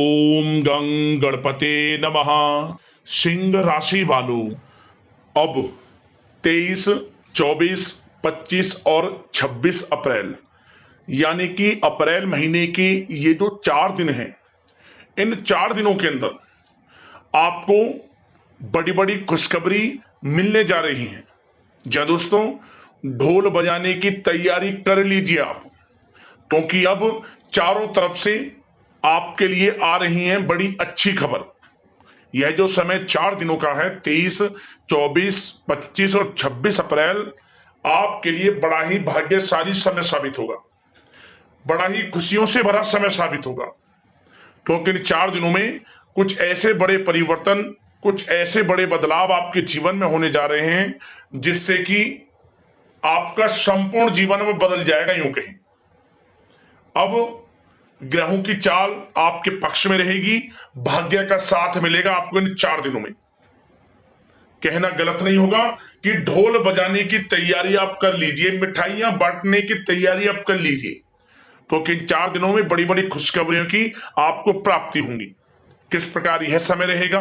ओम गं गणपते नमः। सिंह राशि वालों, अब 23, 24, 25 और 26 अप्रैल यानी कि अप्रैल महीने के ये जो 4 दिन हैं, इन 4 दिनों के अंदर आपको बड़ी बड़ी खुशखबरी मिलने जा रही है। जी दोस्तों, ढोल बजाने की तैयारी कर लीजिए आप, क्योंकि अब चारों तरफ से आपके लिए आ रही हैं बड़ी अच्छी खबर। यह जो समय 4 दिनों का है, 23, 24, 25 और 26 अप्रैल, आपके लिए बड़ा ही भाग्यशाली समय साबित होगा, बड़ा ही खुशियों से भरा समय साबित होगा। क्योंकि इन 4 दिनों में कुछ ऐसे बड़े परिवर्तन, कुछ ऐसे बड़े बदलाव आपके जीवन में होने जा रहे हैं जिससे कि आपका संपूर्ण जीवन में बदल जाएगा। यूं कहें, अब ग्रहों की चाल आपके पक्ष में रहेगी, भाग्य का साथ मिलेगा आपको इन 4 दिनों में। कहना गलत नहीं होगा कि ढोल बजाने की तैयारी आप कर लीजिए, मिठाइयां बांटने की तैयारी आप कर लीजिए, क्योंकि इन 4 दिनों में बड़ी बड़ी खुशखबरियों की आपको प्राप्ति होगी। किस प्रकार यह समय रहेगा,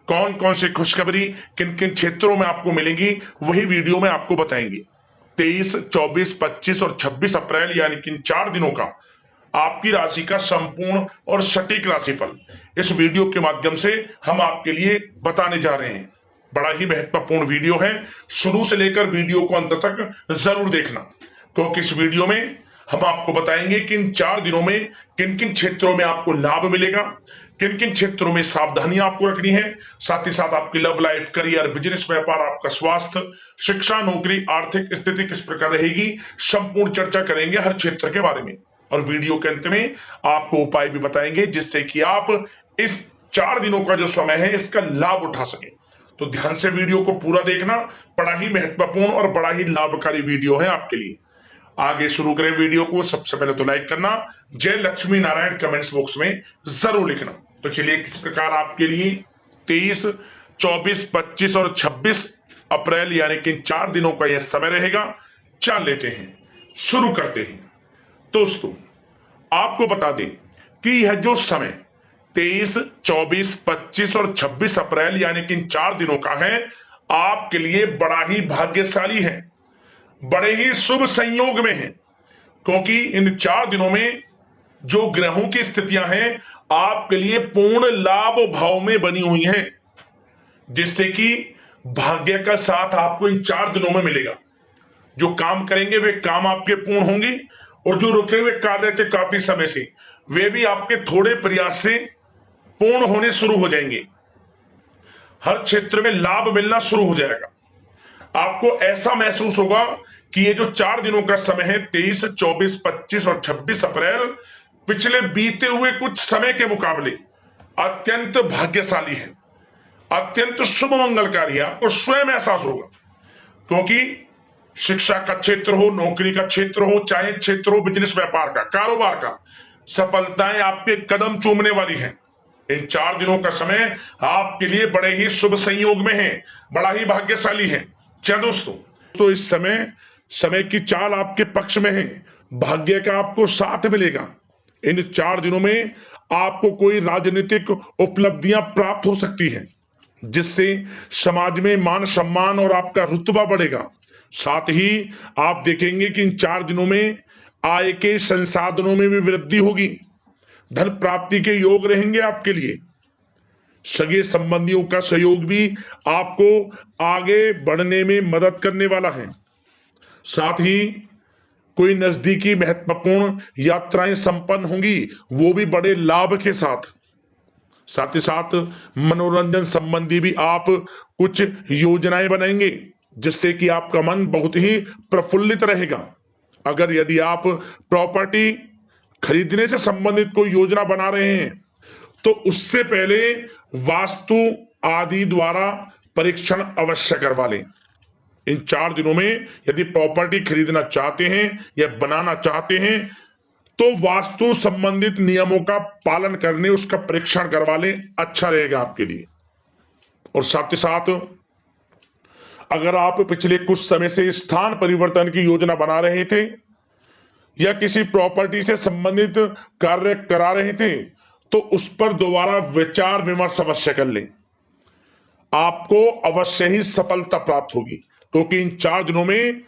कौन कौन सी खुशखबरी किन किन क्षेत्रों में आपको मिलेंगी, वही वीडियो में आपको बताएंगे। 23, 24, 25 और 26 अप्रैल यानी कि इन 4 दिनों का आपकी राशि का संपूर्ण और सटीक राशिफल इस वीडियो के माध्यम से हम आपके लिए बताने जा रहे हैं। बड़ा ही महत्वपूर्ण वीडियो है, शुरू से लेकर वीडियो को अंत तक जरूर देखना, क्योंकि इस वीडियो में हम आपको बताएंगे कि इन 4 दिनों में किन किन क्षेत्रों में आपको लाभ मिलेगा, किन किन क्षेत्रों में सावधानियां आपको रखनी है, साथ ही साथ आपकी लव लाइफ, करियर, बिजनेस, व्यापार, आपका स्वास्थ्य, शिक्षा, नौकरी, आर्थिक स्थिति किस प्रकार रहेगी, संपूर्ण चर्चा करेंगे हर क्षेत्र के बारे में। और वीडियो के अंत में आपको उपाय भी बताएंगे जिससे कि आप इस 4 दिनों का जो समय है इसका लाभ उठा सके। तो ध्यान से वीडियो को पूरा देखना, बड़ा ही महत्वपूर्ण और बड़ा ही लाभकारी वीडियो है आपके लिए। आगे शुरू करें वीडियो को, सबसे पहले तो लाइक करना, जय लक्ष्मी नारायण कमेंट्स बॉक्स में जरूर लिखना। तो चलिए, किस प्रकार आपके लिए 23, 24, 25 और 26 अप्रैल यानी कि 4 दिनों का यह समय रहेगा, जान लेते हैं, शुरू करते हैं। दोस्तों, आपको बता दें कि यह जो समय 23, 24, 25 और 26 अप्रैल यानी कि इन 4 दिनों का है, आपके लिए बड़ा ही भाग्यशाली है, बड़े ही शुभ संयोग में है। क्योंकि इन 4 दिनों में जो ग्रहों की स्थितियां हैं आपके लिए पूर्ण लाभ भाव में बनी हुई हैं, जिससे कि भाग्य का साथ आपको इन 4 दिनों में मिलेगा। जो काम करेंगे वे काम आपके पूर्ण होंगे, और जो रुके हुए कार्य थे काफी समय से, वे भी आपके थोड़े प्रयास से पूर्ण होने शुरू हो जाएंगे। हर क्षेत्र में लाभ मिलना शुरू हो जाएगा। आपको ऐसा महसूस होगा कि ये जो 4 दिनों का समय है, 23, 24, 25 और 26 अप्रैल, पिछले बीते हुए कुछ समय के मुकाबले अत्यंत भाग्यशाली है, अत्यंत शुभ मंगलकारी है। आपको स्वयं एहसास होगा, क्योंकि शिक्षा का क्षेत्र हो, नौकरी का क्षेत्र हो, चाहे क्षेत्र हो बिजनेस, व्यापार का, कारोबार का, सफलताएं आपके कदम चूमने वाली हैं। इन 4 दिनों का समय आपके लिए बड़े ही शुभ संयोग में है, बड़ा ही भाग्यशाली है। क्या दोस्तों, तो इस समय की चाल आपके पक्ष में है, भाग्य का आपको साथ मिलेगा। इन 4 दिनों में आपको कोई राजनीतिक उपलब्धियां प्राप्त हो सकती हैं, जिससे समाज में मान सम्मान और आपका रुतबा बढ़ेगा। साथ ही आप देखेंगे कि इन 4 दिनों में आय के संसाधनों में भी वृद्धि होगी, धन प्राप्ति के योग रहेंगे आपके लिए। सगे संबंधियों का सहयोग भी आपको आगे बढ़ने में मदद करने वाला है। साथ ही कोई नजदीकी महत्वपूर्ण यात्राएं संपन्न होंगी, वो भी बड़े लाभ के साथ। साथ ही साथ मनोरंजन संबंधी भी आप कुछ योजनाएं बनाएंगे, जिससे कि आपका मन बहुत ही प्रफुल्लित रहेगा। अगर यदि आप प्रॉपर्टी खरीदने से संबंधित कोई योजना बना रहे हैं, तो उससे पहले वास्तु आदि द्वारा परीक्षण अवश्य करवा लें। इन 4 दिनों में यदि प्रॉपर्टी खरीदना चाहते हैं या बनाना चाहते हैं, तो वास्तु संबंधित नियमों का पालन करने उसका परीक्षण करवा लें, अच्छा रहेगा आपके लिए। और साथ ही साथ अगर आप पिछले कुछ समय से स्थान परिवर्तन की योजना बना रहे थे या किसी प्रॉपर्टी से संबंधित कार्य करा रहे थे, तो उस पर दोबारा विचार विमर्श अवश्य कर लें। आपको अवश्य ही सफलता प्राप्त होगी, क्योंकि इन 4 दिनों में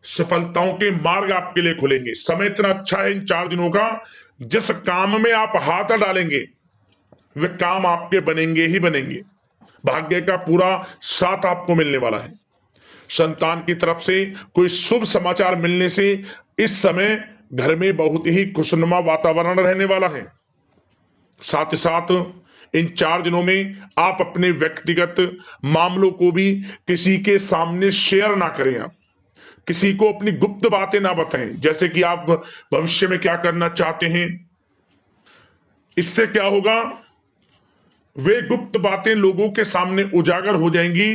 सफलताओं के मार्ग आपके लिए खुलेंगे। समय इतना अच्छा है इन 4 दिनों का, जिस काम में आप हाथ डालेंगे वे काम आपके बनेंगे ही बनेंगे। भाग्य का पूरा साथ आपको मिलने वाला है। संतान की तरफ से कोई शुभ समाचार मिलने से इस समय घर में बहुत ही खुशनुमा वातावरण रहने वाला है। साथ ही साथ इन 4 दिनों में आप अपने व्यक्तिगत मामलों को भी किसी के सामने शेयर ना करें। आप किसी को अपनी गुप्त बातें ना बताएं, जैसे कि आप भविष्य में क्या करना चाहते हैं। इससे क्या होगा, वे गुप्त बातें लोगों के सामने उजागर हो जाएंगी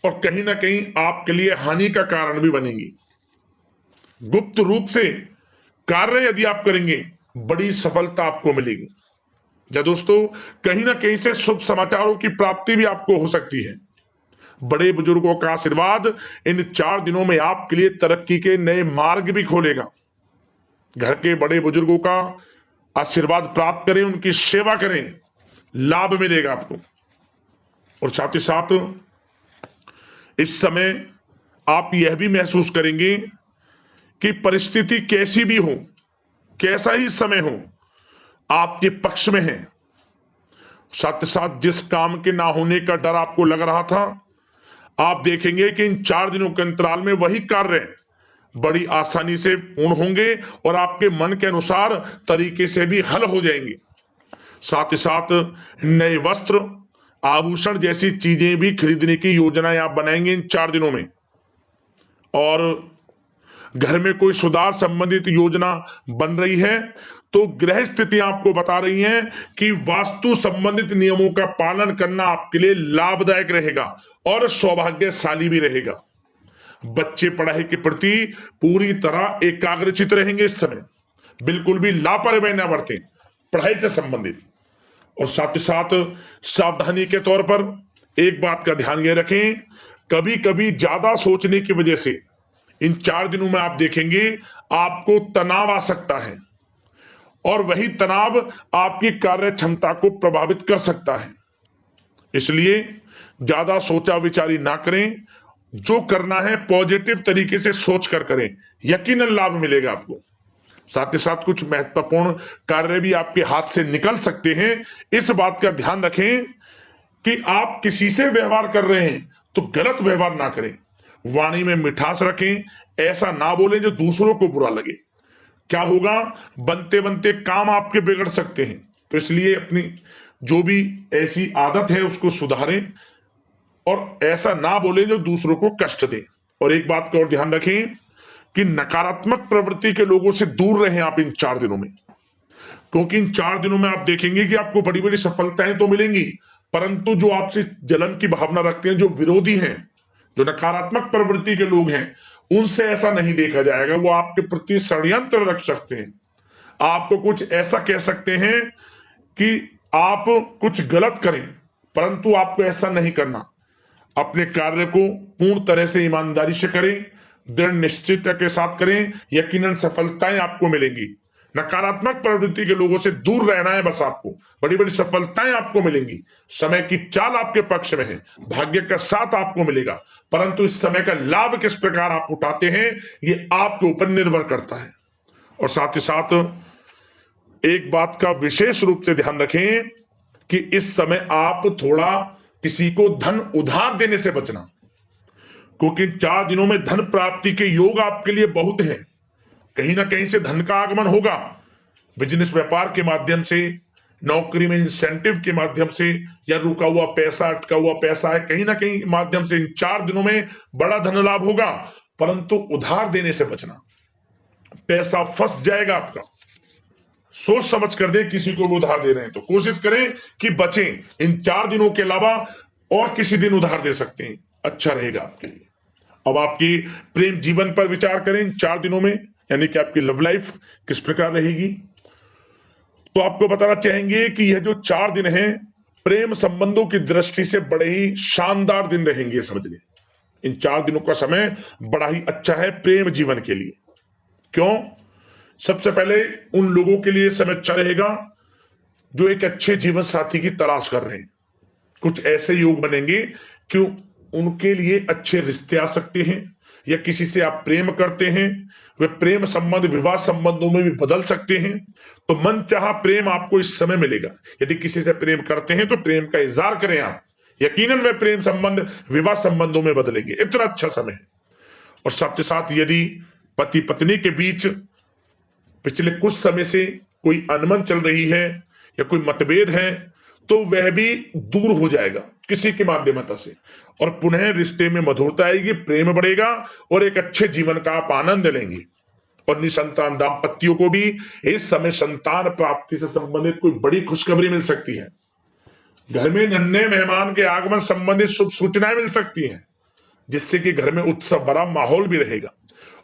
और कहीं ना कहीं आपके लिए हानि का कारण भी बनेंगी। गुप्त रूप से कार्य यदि आप करेंगे, बड़ी सफलता आपको मिलेगी। या दोस्तों, कहीं ना कहीं से शुभ समाचारों की प्राप्ति भी आपको हो सकती है। बड़े बुजुर्गों का आशीर्वाद इन 4 दिनों में आपके लिए तरक्की के नए मार्ग भी खोलेगा। घर के बड़े बुजुर्गों का आशीर्वाद प्राप्त करें, उनकी सेवा करें, लाभ मिलेगा आपको। और साथ ही साथ इस समय आप यह भी महसूस करेंगे कि परिस्थिति कैसी भी हो, कैसा ही समय हो, आपके पक्ष में है। साथ ही साथ जिस काम के ना होने का डर आपको लग रहा था, आप देखेंगे कि इन 4 दिनों के अंतराल में वही कार्य बड़ी आसानी से पूर्ण होंगे और आपके मन के अनुसार तरीके से भी हल हो जाएंगे। साथ ही साथ नए वस्त्र, आभूषण जैसी चीजें भी खरीदने की योजनाएं आप बनाएंगे इन 4 दिनों में। और घर में कोई सुधार संबंधित योजना बन रही है तो गृह स्थितियां आपको बता रही हैं कि वास्तु संबंधित नियमों का पालन करना आपके लिए लाभदायक रहेगा और सौभाग्यशाली भी रहेगा। बच्चे पढ़ाई के प्रति पूरी तरह एकाग्रचित रहेंगे इस समय, बिल्कुल भी लापरवाही न बरतें पढ़ाई से संबंधित। और साथ ही साथ सावधानी के तौर पर एक बात का ध्यान ये रखें, कभी कभी ज्यादा सोचने की वजह से इन 4 दिनों में आप देखेंगे आपको तनाव आ सकता है और वही तनाव आपकी कार्य क्षमता को प्रभावित कर सकता है। इसलिए ज्यादा सोचा विचारी ना करें, जो करना है पॉजिटिव तरीके से सोच कर करें, यकीनन लाभ मिलेगा आपको। साथ ही साथ कुछ महत्वपूर्ण कार्य भी आपके हाथ से निकल सकते हैं। इस बात का ध्यान रखें कि आप किसी से व्यवहार कर रहे हैं तो गलत व्यवहार ना करें, वाणी में मिठास रखें, ऐसा ना बोलें जो दूसरों को बुरा लगे। क्या होगा, बनते बनते काम आपके बिगड़ सकते हैं। तो इसलिए अपनी जो भी ऐसी आदत है उसको सुधारें और ऐसा ना बोले जो दूसरों को कष्ट दे। और एक बात का और ध्यान रखें कि नकारात्मक प्रवृत्ति के लोगों से दूर रहें आप इन 4 दिनों में, क्योंकि इन 4 दिनों में आप देखेंगे कि आपको बड़ी बड़ी सफलताएं तो मिलेंगी, परंतु जो आपसे जलन की भावना रखते हैं, जो विरोधी हैं, जो नकारात्मक प्रवृत्ति के लोग हैं, उनसे ऐसा नहीं देखा जाएगा। वो आपके प्रति षड्यंत्र रख सकते हैं, आपको कुछ ऐसा कह सकते हैं कि आप कुछ गलत करें, परंतु आपको ऐसा नहीं करना। अपने कार्य को पूर्ण तरह से ईमानदारी से करें, दृढ़ निश्चितता के साथ करें, यकीनन सफलताएं आपको मिलेंगी। नकारात्मक प्रवृत्ति के लोगों से दूर रहना है बस, आपको बड़ी बड़ी सफलताएं आपको मिलेंगी। समय की चाल आपके पक्ष में है, भाग्य का साथ आपको मिलेगा, परंतु इस समय का लाभ किस प्रकार आप उठाते हैं ये आपके ऊपर निर्भर करता है। और साथ ही साथ एक बात का विशेष रूप से ध्यान रखें कि इस समय आप थोड़ा किसी को धन उधार देने से बचना, क्योंकि 4 दिनों में धन प्राप्ति के योग आपके लिए बहुत हैं। कहीं ना कहीं से धन का आगमन होगा, बिजनेस व्यापार के माध्यम से, नौकरी में इंसेंटिव के माध्यम से, या रुका हुआ पैसा, अटका हुआ पैसा है, कहीं ना कहीं माध्यम से इन 4 दिनों में बड़ा धन लाभ होगा। परंतु उधार देने से बचना, पैसा फंस जाएगा आपका। सोच समझ कर दे, किसी को भी उधार दे रहे हैं तो कोशिश करें कि बचें। इन 4 दिनों के अलावा और किसी दिन उधार दे सकते हैं, अच्छा रहेगा आपके लिए। अब आपकी प्रेम जीवन पर विचार करें इन 4 दिनों में, यानी कि आपकी लव लाइफ किस प्रकार रहेगी। तो आपको बताना चाहेंगे कि यह जो 4 दिन हैं प्रेम संबंधों की दृष्टि से बड़े ही शानदार दिन रहेंगे, समझ लें। इन 4 दिनों का समय बड़ा ही अच्छा है प्रेम जीवन के लिए। क्यों? सबसे पहले उन लोगों के लिए समय अच्छा रहेगा जो एक अच्छे जीवन साथी की तलाश कर रहे हैं। कुछ ऐसे योग बनेंगे कि उनके लिए अच्छे रिश्ते आ सकते हैं, या किसी से आप प्रेम करते हैं, वे प्रेम संबंध विवाह संबंधों में भी बदल सकते हैं। तो मन चाहा प्रेम आपको इस समय मिलेगा। यदि किसी से प्रेम करते हैं तो प्रेम का इजहार करें आप, यकीनन वे प्रेम संबंध विवाह संबंधों में बदलेंगे। इतना अच्छा समय है। और साथ ही साथ यदि पति पत्नी के बीच पिछले कुछ समय से कोई अनबन चल रही है या कोई मतभेद है, तो वह भी दूर हो जाएगा किसी के माध्यमता से, और पुनः रिश्ते में मधुरता आएगी, प्रेम बढ़ेगा और एक अच्छे जीवन का आप आनंद लेंगे। और निसंतान दाम्पत्यों को भी इस समय संतान प्राप्ति से संबंधित कोई बड़ी खुशखबरी मिल सकती है। घर में नन्हे मेहमान के आगमन संबंधित शुभ सूचनाएं मिल सकती हैं, जिससे कि घर में उत्सव भरा माहौल भी रहेगा।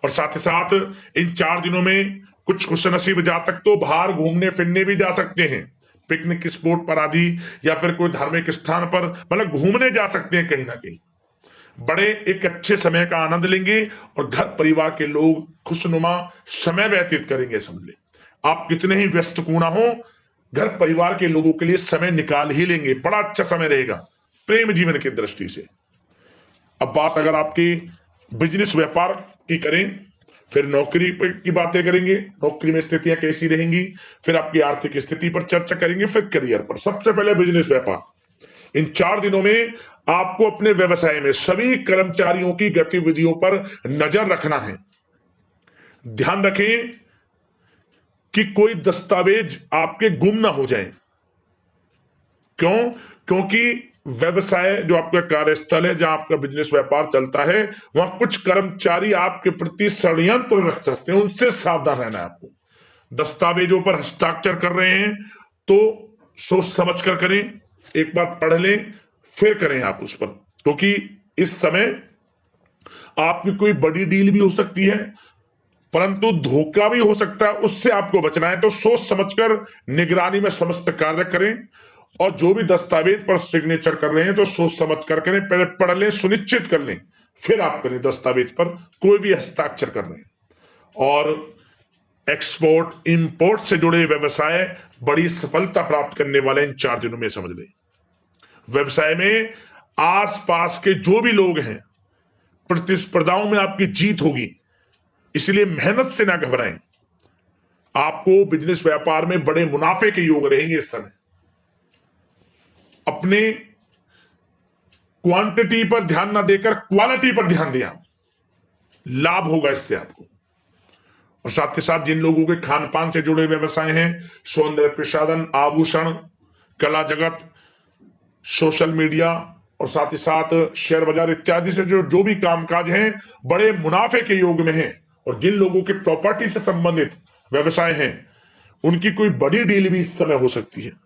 और साथ ही साथ इन 4 दिनों में कुछ खुशनसीब जातक तो बाहर घूमने फिरने भी जा सकते हैं, पिकनिक स्पॉट पर आदि, या फिर कोई धार्मिक स्थान पर, मतलब घूमने जा सकते हैं कहीं ना कहीं। बड़े एक अच्छे समय का आनंद लेंगे और घर परिवार के लोग खुशनुमा समय व्यतीत करेंगे। समझ ले, आप कितने ही व्यस्त क्यों ना हो, घर परिवार के लोगों के लिए समय निकाल ही लेंगे। बड़ा अच्छा समय रहेगा प्रेम जीवन की दृष्टि से। अब बात अगर आपकी बिजनेस व्यापार की करें, फिर नौकरी की बातें करेंगे, नौकरी में स्थितियां कैसी रहेंगी, फिर आपकी आर्थिक स्थिति पर चर्चा करेंगे, फिर करियर पर। सबसे पहले बिजनेस व्यापार। इन 4 दिनों में आपको अपने व्यवसाय में सभी कर्मचारियों की गतिविधियों पर नजर रखना है। ध्यान रखें कि कोई दस्तावेज आपके गुम ना हो जाएं। क्यों? क्योंकि व्यवसाय जो आपका कार्यस्थल है, जहां आपका बिजनेस व्यापार चलता है, वहां कुछ कर्मचारी आपके प्रति षड्यंत्र रख सकते हैं, उनसे सावधान रहना है आपको। दस्तावेजों पर हस्ताक्षर कर रहे हैं तो सोच समझ कर करें, एक बार पढ़ लें फिर करें आप उस पर, क्योंकि इस समय आपकी कोई बड़ी डील भी हो सकती है, परंतु धोखा भी हो सकता है, उससे आपको बचना है। तो सोच समझकर निगरानी में समस्त कार्य करें, और जो भी दस्तावेज पर सिग्नेचर कर रहे हैं तो सोच समझ कर करें, पहले पढ़ लें, सुनिश्चित कर लें, फिर आप करें दस्तावेज पर कोई भी हस्ताक्षर कर रहे हैं। और एक्सपोर्ट इंपोर्ट से जुड़े व्यवसाय बड़ी सफलता प्राप्त करने वाले इन 4 दिनों में। समझ लें, व्यवसाय में आसपास के जो भी लोग हैं, प्रतिस्पर्धाओं में आपकी जीत होगी, इसलिए मेहनत से ना घबराएं। आपको बिजनेस व्यापार में बड़े मुनाफे के योग रहेंगे इस समय। अपने क्वांटिटी पर ध्यान ना देकर क्वालिटी पर ध्यान दिया, लाभ होगा इससे आपको। और साथ ही साथ जिन लोगों के खान पान से जुड़े व्यवसाय हैं, सौंदर्य प्रसाधन, आभूषण, कला जगत, सोशल मीडिया, और साथ ही साथ शेयर बाजार इत्यादि से जो भी कामकाज हैं, बड़े मुनाफे के योग में हैं। और जिन लोगों के प्रॉपर्टी से संबंधित व्यवसाय हैं, उनकी कोई बड़ी डील भी इस समय हो सकती है।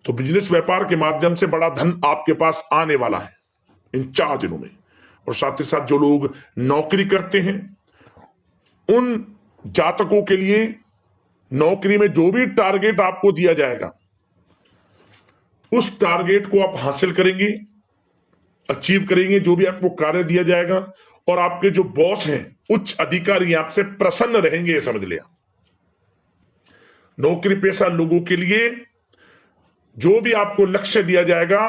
तो बिजनेस व्यापार के माध्यम से बड़ा धन आपके पास आने वाला है इन 4 दिनों में। और साथ ही साथ जो लोग नौकरी करते हैं, उन जातकों के लिए नौकरी में जो भी टारगेट आपको दिया जाएगा, उस टारगेट को आप हासिल करेंगे, अचीव करेंगे। जो भी आपको कार्य दिया जाएगा, और आपके जो बॉस हैं, उच्च अधिकारी आपसे प्रसन्न रहेंगे, ये समझ लिया। नौकरी पेशा लोगों के लिए जो भी आपको लक्ष्य दिया जाएगा,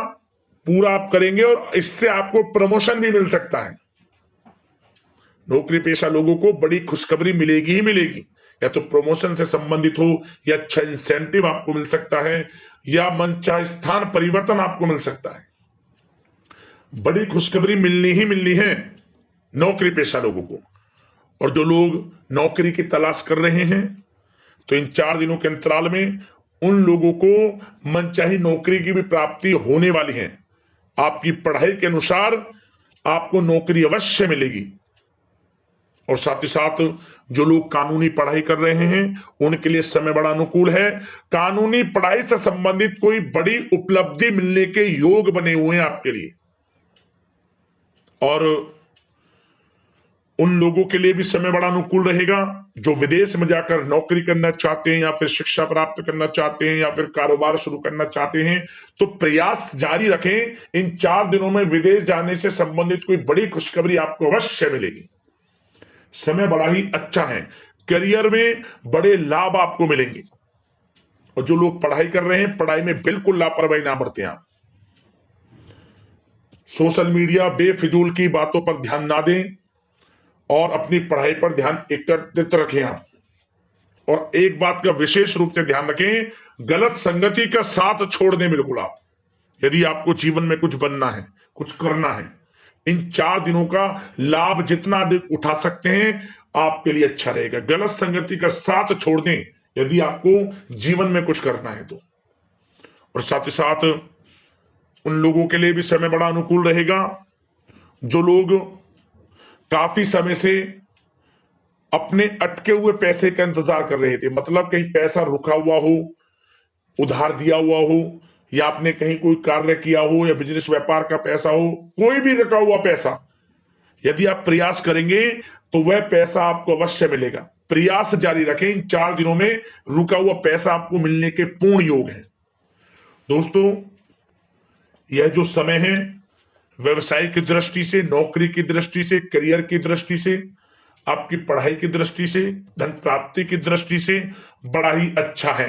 पूरा आप करेंगे, और इससे आपको प्रमोशन भी मिल सकता है। नौकरी पेशा लोगों को बड़ी खुशखबरी मिलेगी ही मिलेगी, या तो प्रमोशन से संबंधित हो, या अच्छा इंसेंटिव आपको मिल सकता है, या मनचाहे स्थान परिवर्तन आपको मिल सकता है। बड़ी खुशखबरी मिलनी ही मिलनी है नौकरी पेशा लोगों को। और जो लोग नौकरी की तलाश कर रहे हैं, तो इन 4 दिनों के अंतराल में उन लोगों को मनचाही नौकरी की भी प्राप्ति होने वाली है। आपकी पढ़ाई के अनुसार आपको नौकरी अवश्य मिलेगी। और साथ ही साथ जो लोग कानूनी पढ़ाई कर रहे हैं, उनके लिए समय बड़ा अनुकूल है। कानूनी पढ़ाई से संबंधित कोई बड़ी उपलब्धि मिलने के योग बने हुए हैं आपके लिए। और उन लोगों के लिए भी समय बड़ा अनुकूल रहेगा जो विदेश में जाकर नौकरी करना चाहते हैं, या फिर शिक्षा प्राप्त करना चाहते हैं, या फिर कारोबार शुरू करना चाहते हैं। तो प्रयास जारी रखें। इन 4 दिनों में विदेश जाने से संबंधित कोई बड़ी खुशखबरी आपको अवश्य मिलेगी। समय बड़ा ही अच्छा है। करियर में बड़े लाभ आपको मिलेंगे। और जो लोग पढ़ाई कर रहे हैं, पढ़ाई में बिल्कुल लापरवाही ना बरतें आप। सोशल मीडिया बेफिजूल की बातों पर ध्यान ना दें और अपनी पढ़ाई पर ध्यान एकत्रित रखें आप। और एक बात का विशेष रूप से ध्यान रखें, गलत संगति का साथ छोड़ दें बिल्कुल आप। यदि आपको जीवन में कुछ बनना है, कुछ करना है, इन 4 दिनों का लाभ जितना अधिक उठा सकते हैं आपके लिए अच्छा रहेगा। गलत संगति का साथ छोड़ दें यदि आपको जीवन में कुछ करना है तो। और साथ ही साथ उन लोगों के लिए भी समय बड़ा अनुकूल रहेगा जो लोग काफी समय से अपने अटके हुए पैसे का इंतजार कर रहे थे। मतलब कहीं पैसा रुका हुआ हो, उधार दिया हुआ हो, या आपने कहीं कोई कार्य किया हो, या बिजनेस व्यापार का पैसा हो, कोई भी रखा हुआ पैसा, यदि आप प्रयास करेंगे तो वह पैसा आपको अवश्य मिलेगा। प्रयास जारी रखें, इन 4 दिनों में रुका हुआ पैसा आपको मिलने के पूर्ण योग है। दोस्तों, यह जो समय है व्यवसाय की दृष्टि से, नौकरी की दृष्टि से, करियर की दृष्टि से, आपकी पढ़ाई की दृष्टि से, धन प्राप्ति की दृष्टि से बड़ा ही अच्छा है।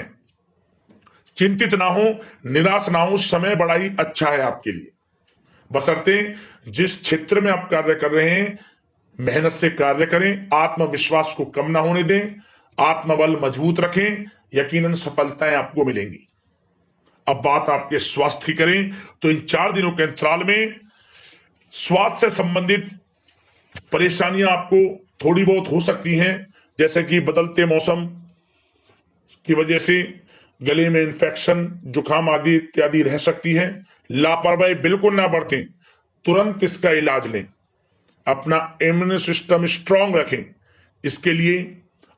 चिंतित ना हो, निराश ना हो, समय बड़ा ही अच्छा है आपके लिए। बशर्ते जिस क्षेत्र में आप कार्य कर रहे हैं मेहनत से कार्य करें, आत्मविश्वास को कम ना होने दें, आत्मबल मजबूत रखें, यकीनन सफलताएं आपको मिलेंगी। अब बात आपके स्वास्थ्य की करें तो इन 4 दिनों के अंतराल में स्वास्थ्य से संबंधित परेशानियां आपको थोड़ी बहुत हो सकती हैं, जैसे कि बदलते मौसम की वजह से गले में इंफेक्शन, जुकाम आदि इत्यादि रह सकती है। लापरवाही बिल्कुल ना बरतें, तुरंत इसका इलाज लें, अपना इम्यून सिस्टम स्ट्रांग रखें। इसके लिए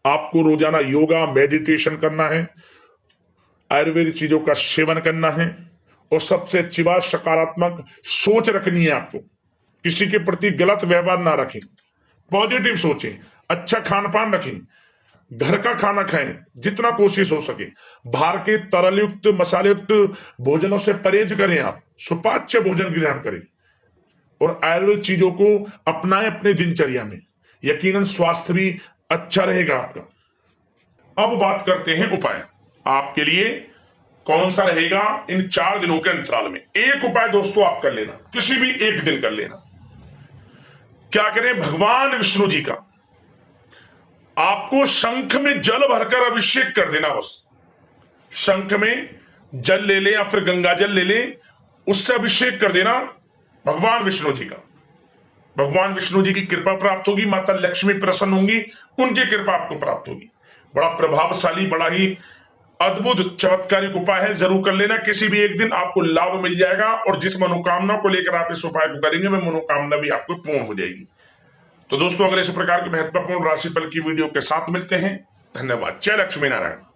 आपको रोजाना योगा, मेडिटेशन करना है, आयुर्वेदिक चीजों का सेवन करना है, और सबसे अच्छी बात सकारात्मक सोच रखनी है आपको। किसी के प्रति गलत व्यवहार ना रखें, पॉजिटिव सोचें, अच्छा खान पान रखें, घर का खाना खाएं जितना कोशिश हो सके, बाहर के तरल युक्त मसाले युक्त भोजनों से परहेज करें, आप सुपाच्य भोजन ग्रहण करें और आयुर्वेदिक चीजों को अपनाएं अपने दिनचर्या में। यकीनन स्वास्थ्य भी अच्छा रहेगा आपका। अब बात करते हैं उपाय आपके लिए कौन सा रहेगा इन 4 दिनों के अंतराल में। एक उपाय दोस्तों आप कर लेना, किसी भी एक दिन कर लेना। क्या करें, भगवान विष्णु जी का आपको शंख में जल भरकर अभिषेक कर देना। बस शंख में जल ले ले या फिर गंगा जल ले ले, उससे अभिषेक कर देना भगवान विष्णु जी का। भगवान विष्णु जी की कृपा प्राप्त होगी, माता लक्ष्मी प्रसन्न होंगी, उनकी कृपा आपको प्राप्त होगी। बड़ा प्रभावशाली, बड़ा ही अद्भुत चमत्कारिक उपाय है, जरूर कर लेना। किसी भी एक दिन आपको लाभ मिल जाएगा और जिस मनोकामना को लेकर आप इस उपाय को करेंगे वह मनोकामना भी आपको पूर्ण हो जाएगी। तो दोस्तों, अगले इस प्रकार के महत्वपूर्ण राशिफल की वीडियो के साथ मिलते हैं। धन्यवाद। जय लक्ष्मी नारायण।